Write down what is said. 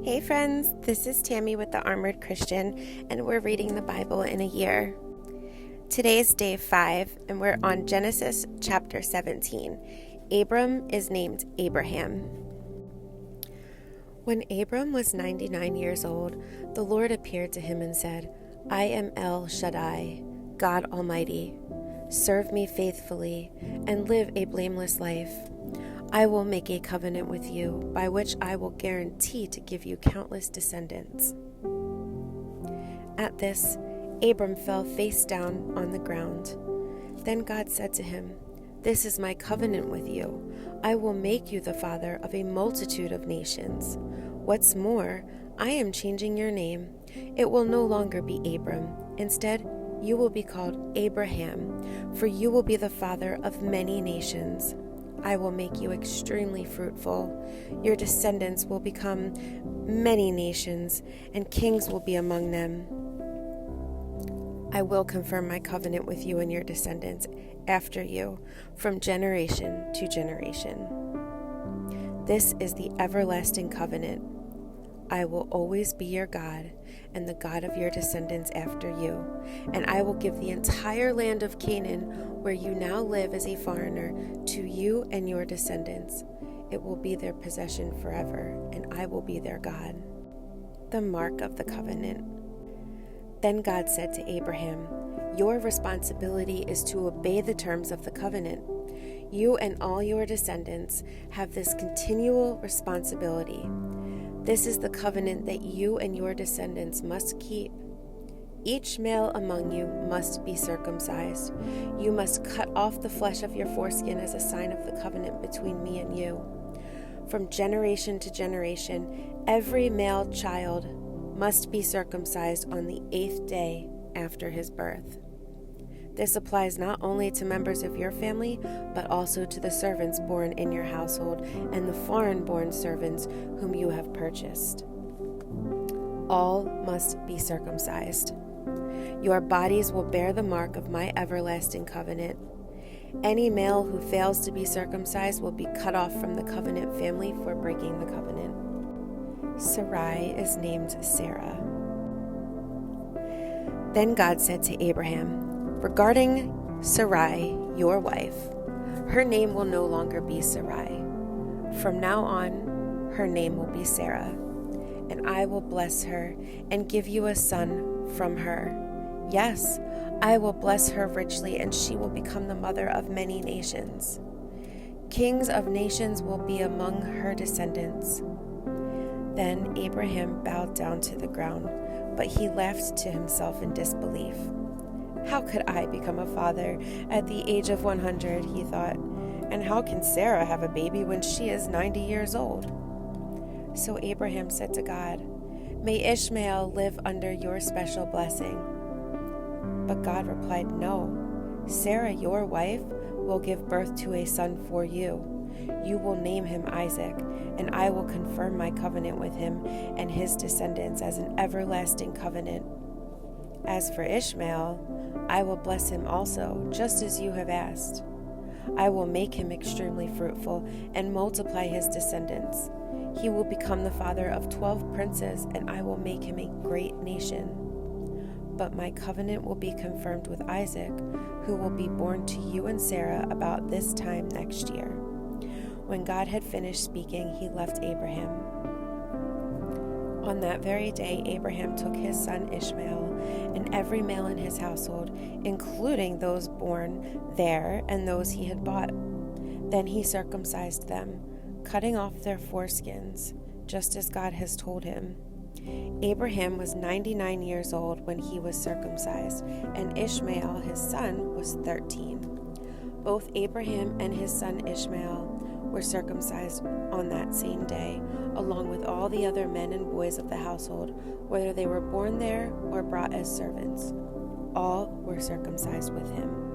Hey friends, this is Tammy with the Armored Christian, and we're reading the Bible in a year. Today's day 5, and we're on Genesis chapter 17. Abram is named Abraham. When Abram was 99 years old, the Lord appeared to him and said, I am El Shaddai, God Almighty. Serve me faithfully and live a blameless life. I will make a covenant with you, by which I will guarantee to give you countless descendants. At this, Abram fell face down on the ground. Then God said to him, This is my covenant with you. I will make you the father of a multitude of nations. What's more, I am changing your name. It will no longer be Abram. Instead, you will be called Abraham, for you will be the father of many nations. I will make you extremely fruitful. Your descendants will become many nations, and kings will be among them. I will confirm my covenant with you and your descendants after you, from generation to generation. This is the everlasting covenant. I will always be your God and the God of your descendants after you, and I will give the entire land of Canaan, where you now live as a foreigner, to you and your descendants. It will be their possession forever, and I will be their God. The mark of the covenant. Then God said to Abraham, Your responsibility is to obey the terms of the covenant. You and all your descendants have this continual responsibility. This is the covenant that you and your descendants must keep. Each male among you must be circumcised. You must cut off the flesh of your foreskin as a sign of the covenant between me and you. From generation to generation, every male child must be circumcised on the 8th day after his birth. This applies not only to members of your family, but also to the servants born in your household and the foreign-born servants whom you have purchased. All must be circumcised. Your bodies will bear the mark of my everlasting covenant. Any male who fails to be circumcised will be cut off from the covenant family for breaking the covenant. Sarai is named Sarah. Then God said to Abraham, Regarding Sarai, your wife, her name will no longer be Sarai. From now on, her name will be Sarah, and I will bless her and give you a son from her. Yes, I will bless her richly, and she will become the mother of many nations. Kings of nations will be among her descendants. Then Abraham bowed down to the ground, but he laughed to himself in disbelief. How could I become a father at the age of 100, he thought, and how can Sarah have a baby when she is 90 years old? So Abraham said to God, May Ishmael live under your special blessing. But God replied, No, Sarah, your wife, will give birth to a son for you. You will name him Isaac, and I will confirm my covenant with him and his descendants as an everlasting covenant. As for Ishmael, I will bless him also, just as you have asked. I will make him extremely fruitful and multiply his descendants. He will become the father of 12 princes, and I will make him a great nation. But my covenant will be confirmed with Isaac, who will be born to you and Sarah about this time next year. When God had finished speaking, he left Abraham. On that very day, Abraham took his son Ishmael and every male in his household, including those born there and those he had bought. Then he circumcised them, cutting off their foreskins, just as God has told him. Abraham was 99 years old when he was circumcised, and Ishmael, his son, was 13. Both Abraham and his son Ishmael were circumcised on that same day, along with all the other men and boys of the household, whether they were born there or brought as servants. All were circumcised with him.